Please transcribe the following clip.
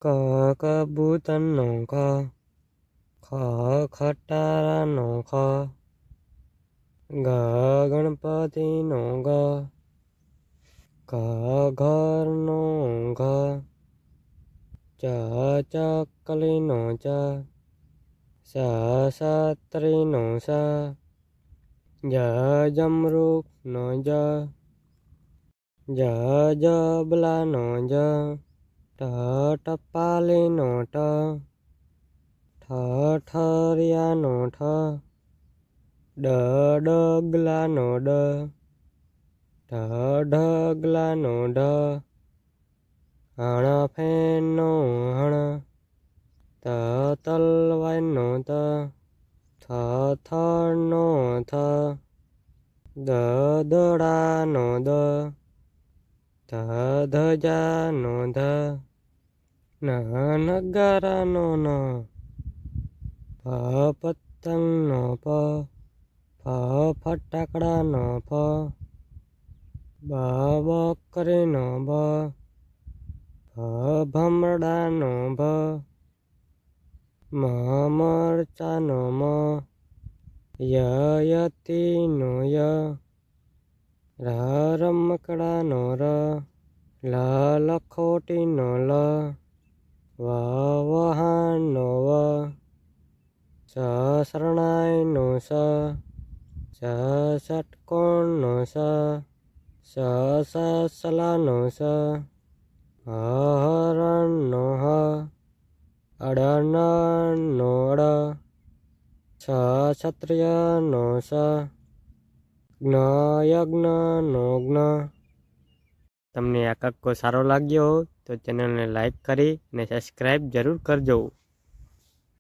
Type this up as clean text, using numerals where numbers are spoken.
ક કબૂતરનો ક, ખ ખટારાનો ખ, ગ ગણપતિનો ગ, ઘ ઘરનો ઘ, ચ ચકલીનો ચ, સ છત્રીનો સ, જ જમરૂખનો જ, જ જબલાનો જ, ટ ટપાલીનો ટ, ઠ ઠરિયાનો ઠ, ડ ડગલાનો ડ, ઢ ઢગલાનો ઢ, હણ ફેનનો હણ, ત તલવારનો ત, થ થળનો થ, દ દડાનો દ, ધ ધજાનો ધ, ન નગારાનો ન, પ પતંગનો પ, ફ ફટાકડાનો ફ, બ બકરીનો બ, ભ ભમરડાનો ભ, મ મરચાનો મ, ય યતીનો ય, ર રમકડાનો ર, લ લખોટીનો લ, વ વહાણનો વ, સ શરણાઈનો સ, સ ષટકોણનો સ, સ સસલાનો સ, હ હરણનો હ, અડનનો અડ, છ ક્ષત્રિયનો સ, જ્ઞ યજ્ઞનો જ્ઞ. તમને આ કક્કો સારો લાગ્યો હોય તો ચેનલને લાઈક કરી અને સબસ્ક્રાઈબ જરૂર કરજો.